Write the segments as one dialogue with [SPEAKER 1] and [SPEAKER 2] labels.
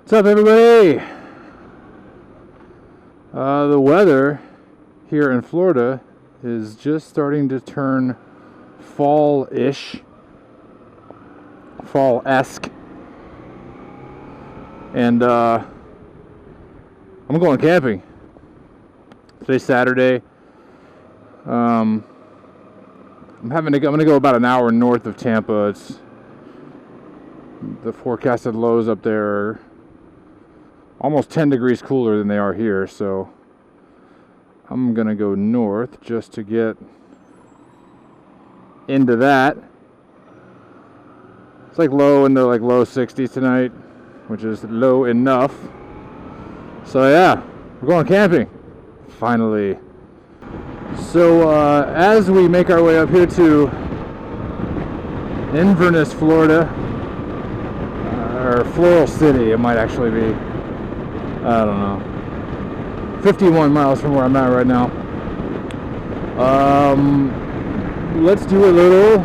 [SPEAKER 1] What's up, everybody? The weather here in Florida is just starting to turn fall-ish, fall-esque, and I'm going camping. Today's Saturday. I'm gonna go about an hour north of Tampa. It's the forecasted lows up there are almost 10 degrees cooler than they are here, so I'm gonna go north just to get into that. It's like low in the low 60s tonight, which is low enough. So yeah, we're going camping finally. So as we make our way up here to Inverness, Florida, or Floral City, it might actually be. I don't know. 51 miles from where I'm at right now. Let's do a little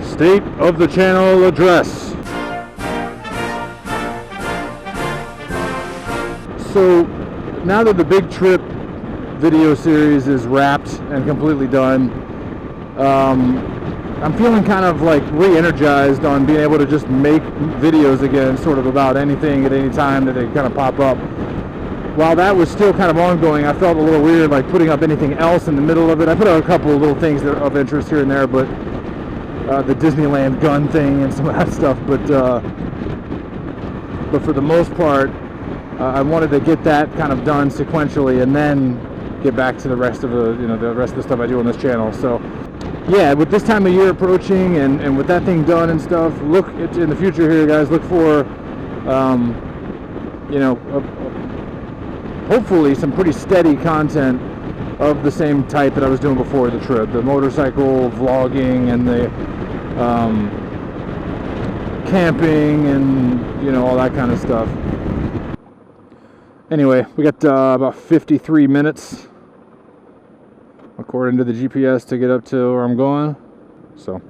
[SPEAKER 1] state of the channel address. So now that the big trip video series is wrapped and completely done, I'm feeling kind of like re-energized on being able to just make videos again, sort of about anything at any time that they kind of pop up. While that was still kind of ongoing, I felt a little weird like putting up anything else in the middle of it. I put out a couple of little things that are of interest here and there, but the Disneyland gun thing and some of that stuff. But for the most part, I wanted to get that kind of done sequentially, and then get back to the rest of the stuff I do on this channel. So yeah, with this time of year approaching and with that thing done and stuff, look in the future here, guys. Look for hopefully some pretty steady content of the same type that I was doing before the trip, the motorcycle vlogging and the camping and all that kind of stuff. Anyway, we got about 53 minutes according to the GPS to get up to where I'm going. So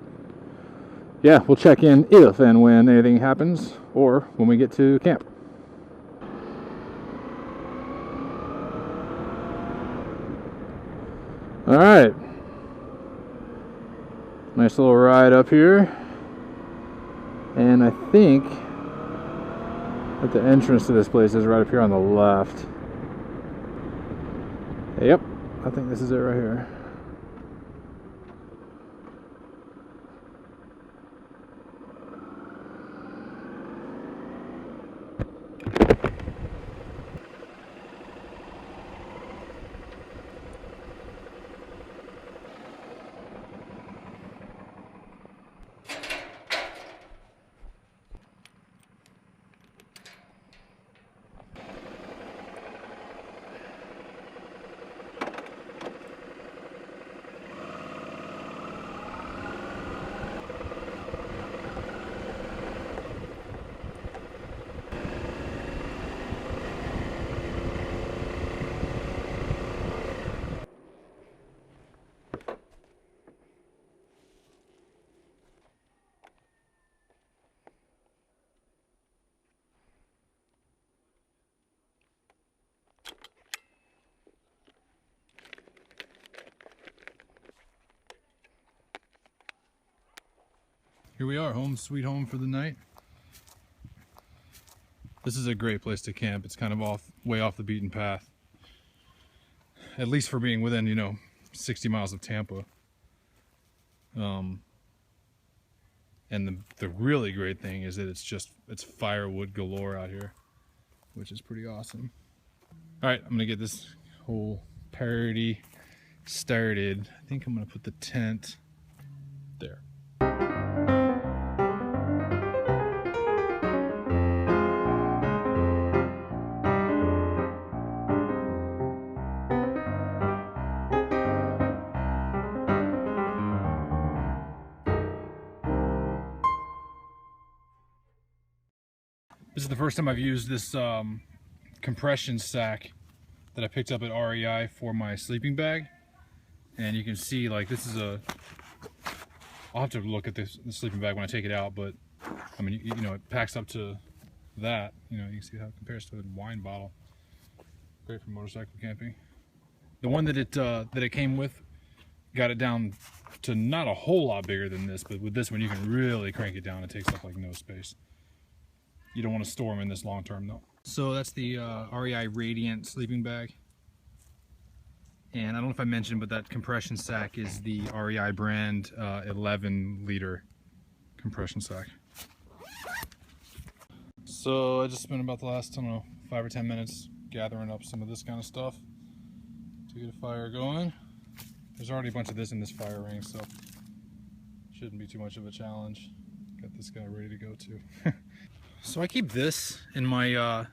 [SPEAKER 1] yeah, we'll check in if and when anything happens, or when we get to camp. All right, nice little ride up here, and I think that the entrance to this place is right up here on the left. Yep, I think this is it right here. Here we are, home sweet home for the night. This is a great place to camp. It's kind of way off the beaten path. At least for being within, 60 miles of Tampa. And the really great thing is that it's firewood galore out here, which is pretty awesome. All right, I'm gonna get this whole party started. I think I'm gonna put the tent there. This is the first time I've used this compression sack that I picked up at REI for my sleeping bag, and you can see this is I'll have to look at the sleeping bag when I take it out, but I mean, it packs up to that, you know, you can see how it compares to a wine bottle. Great for motorcycle camping. The one that it came with got it down to not a whole lot bigger than this, but with this one you can really crank it down. It takes up like no space. You don't want to store them in this long term though. So that's the REI Radiant sleeping bag. And I don't know if I mentioned, but that compression sack is the REI brand 11 liter compression sack. So I just spent about the last, I don't know, 5 or 10 minutes gathering up some of this kind of stuff to get a fire going. There's already a bunch of this in this fire ring, so shouldn't be too much of a challenge. Got this guy ready to go too. So I keep this in my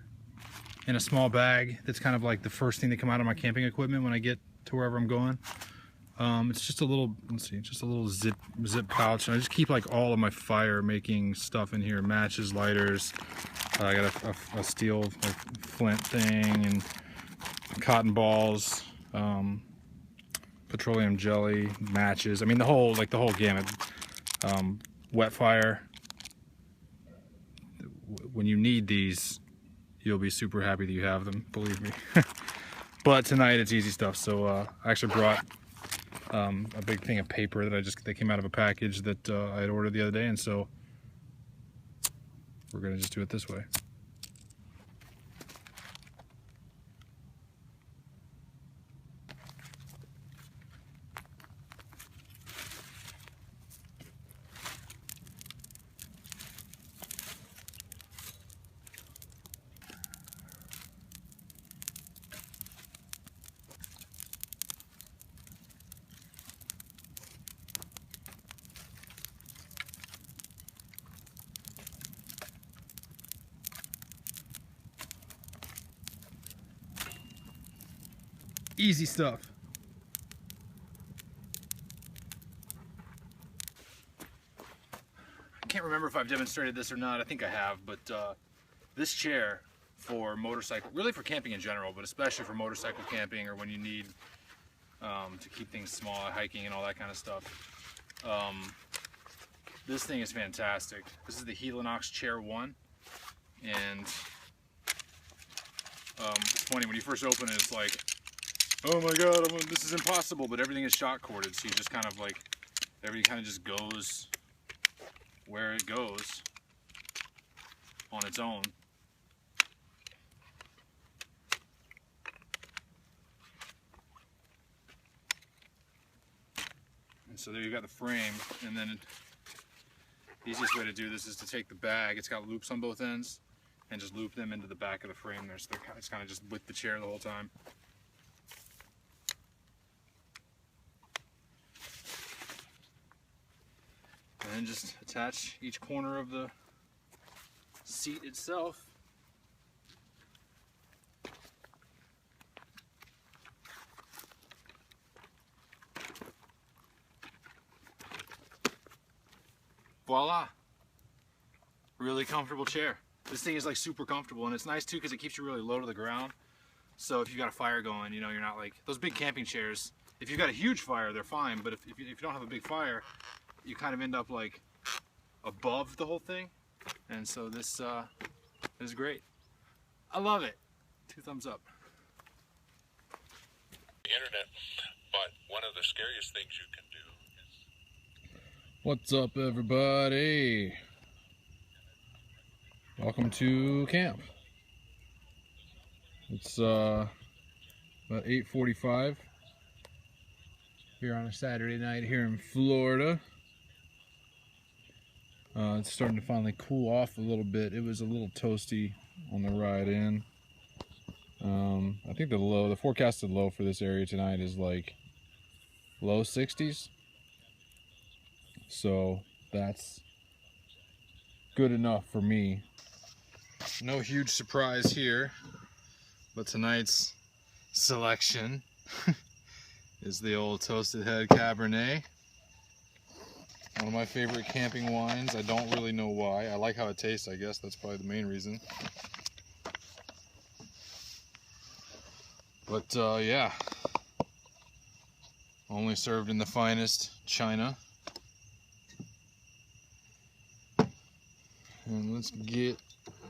[SPEAKER 1] in a small bag. That's kind of like the first thing that come out of my camping equipment when I get to wherever I'm going. It's just a little, let's see, just a little zip pouch, and I just keep like all of my fire making stuff in here: matches, lighters. I got a steel like flint thing and cotton balls, petroleum jelly, matches. I mean the whole gamut. Wet fire. When you need these, you'll be super happy that you have them. Believe me. But tonight it's easy stuff. So I actually brought a big thing of paper that came out of a package that I had ordered the other day, and so we're gonna just do it this way. Easy stuff. I can't remember if I've demonstrated this or not. I think I have, but this chair for motorcycle, really for camping in general, but especially for motorcycle camping or when you need to keep things small, hiking and all that kind of stuff. This thing is fantastic. This is the Helinox Chair 1, and it's funny, when you first open it, it's like, oh my god, this is impossible, but everything is shock corded, so you just kind of like, everything kind of just goes where it goes on its own. And so there you got the frame, and then the easiest way to do this is to take the bag, it's got loops on both ends, and just loop them into the back of the frame there, so it's kind of just with the chair the whole time. And then just attach each corner of the seat itself. Voila! Really comfortable chair. This thing is like super comfortable, and it's nice too because it keeps you really low to the ground. So if you've got a fire going, you know, you're not like those big camping chairs. If you've got a huge fire, they're fine, but if you don't have a big fire, you kind of end up like above the whole thing, and so this is great. I love it. 2 thumbs up.
[SPEAKER 2] The internet, but one of the scariest things you can do is...
[SPEAKER 1] What's up, everybody? Welcome to camp. It's about 8:45 here on a Saturday night here in Florida. It's starting to finally cool off a little bit. It was a little toasty on the ride in. I think the forecasted low for this area tonight is like low 60s. So that's good enough for me. No huge surprise here, but tonight's selection is the old Toasted Head Cabernet. One of my favorite camping wines. I don't really know why. I like how it tastes, I guess. That's probably the main reason. But yeah, only served in the finest china. And let's get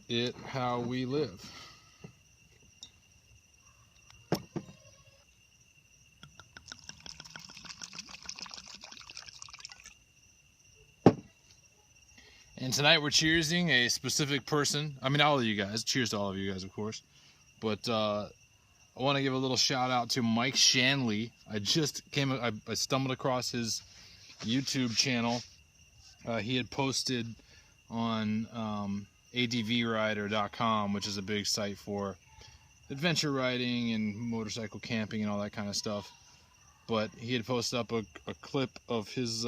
[SPEAKER 1] it how we live. And tonight we're cheersing a specific person. I mean, all of you guys. Cheers to all of you guys, of course. But I want to give a little shout out to Mike Shanley. I stumbled across his YouTube channel. He had posted on advrider.com, which is a big site for adventure riding and motorcycle camping and all that kind of stuff. But he had posted up a clip of his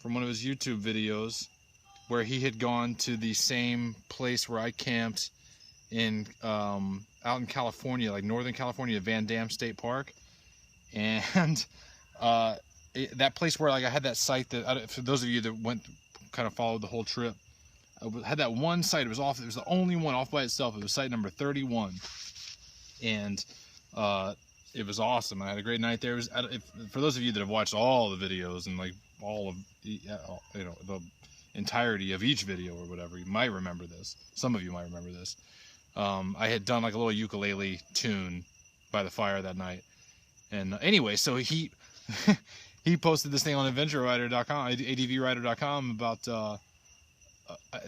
[SPEAKER 1] from one of his YouTube videos where he had gone to the same place where I camped in out in California, like Northern California, Van Dam State Park. And that place where like I had that site that, for those of you that went kind of followed the whole trip, I had that one site. It was the only one off by itself. It was site number 31, and it was awesome. I had a great night there. For those of you that have watched all the videos and like all of the entirety of each video or whatever, you might remember this. Some of you might remember this. I had done like a little ukulele tune by the fire that night, and anyway, so he he posted this thing on adventurerider.com, advrider.com about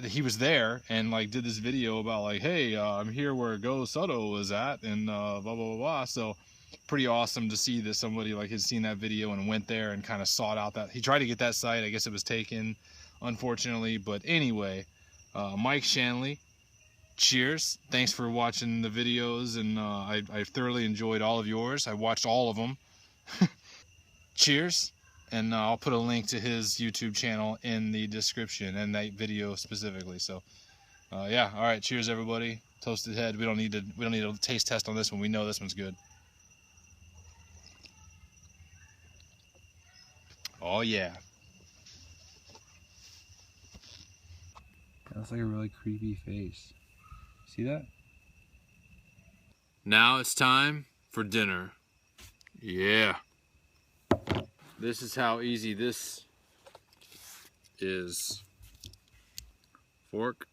[SPEAKER 1] he was there and like did this video about like, hey, I'm here where GoSutto was at, and blah blah blah blah. So pretty awesome to see that somebody like had seen that video and went there and kind of sought out that. He tried to get that site. I guess it was taken, unfortunately. But anyway, Mike Shanley, cheers. Thanks for watching the videos, and I thoroughly enjoyed all of yours. I watched all of them. Cheers. And I'll put a link to his YouTube channel in the description, and that video specifically. So yeah, all right, cheers everybody. Toasted head. We don't need a taste test on this one. We know this one's good. Oh yeah.
[SPEAKER 3] That's like a really creepy face. See that?
[SPEAKER 1] Now it's time for dinner. Yeah. This is how easy this is. Fork.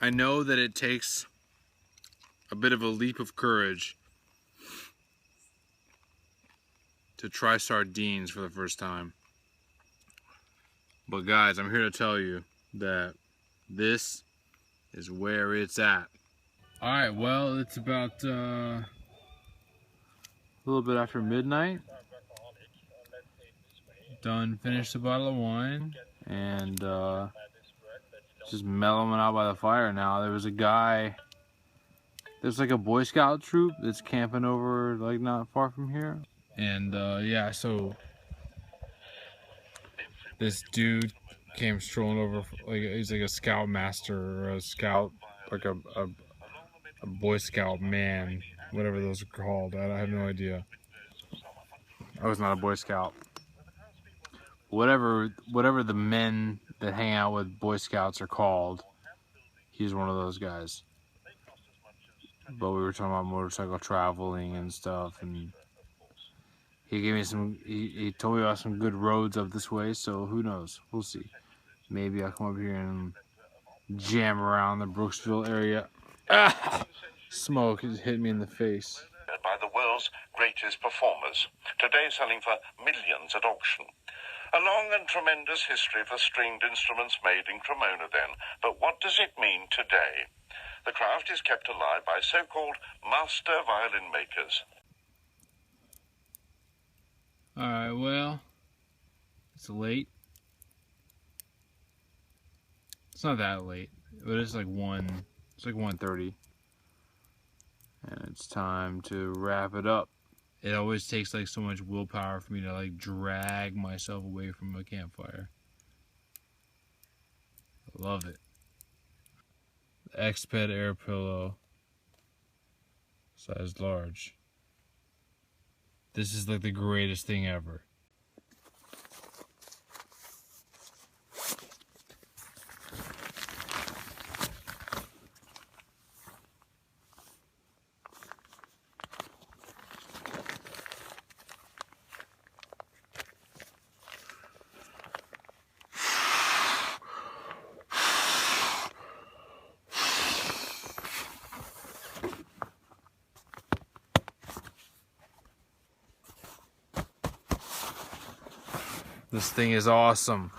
[SPEAKER 1] I know that it takes a bit of a leap of courage to try sardines for the first time. But guys, I'm here to tell you that this is where it's at. Alright, well, it's about a little bit after midnight. Finished a bottle of wine, and just mellowing out by the fire now. There was a guy, there's like a Boy Scout troop that's camping over like not far from here. And yeah, so this dude came strolling over, like he's like a scout master or a scout, like a Boy Scout man, whatever those are called. I have no idea. I was not a Boy Scout. Whatever the men that hang out with Boy Scouts are called, he's one of those guys. But we were talking about motorcycle traveling and stuff, and he gave me he told me about some good roads up this way, so who knows? We'll see. Maybe I'll come up here and jam around the Brooksville area. Ah! Smoke has hit me in the face.
[SPEAKER 2] By the world's greatest performers, today selling for millions at auction. A long and tremendous history for stringed instruments made in Cremona then, but what does it mean today? The craft is kept alive by so-called master violin makers.
[SPEAKER 1] Alright, well, it's late. It's not that late, but it's like 1:30. And it's time to wrap it up. It always takes like so much willpower for me to like drag myself away from a campfire. I love it. The Exped Air Pillow, size large. This is like the greatest thing ever. This thing is awesome.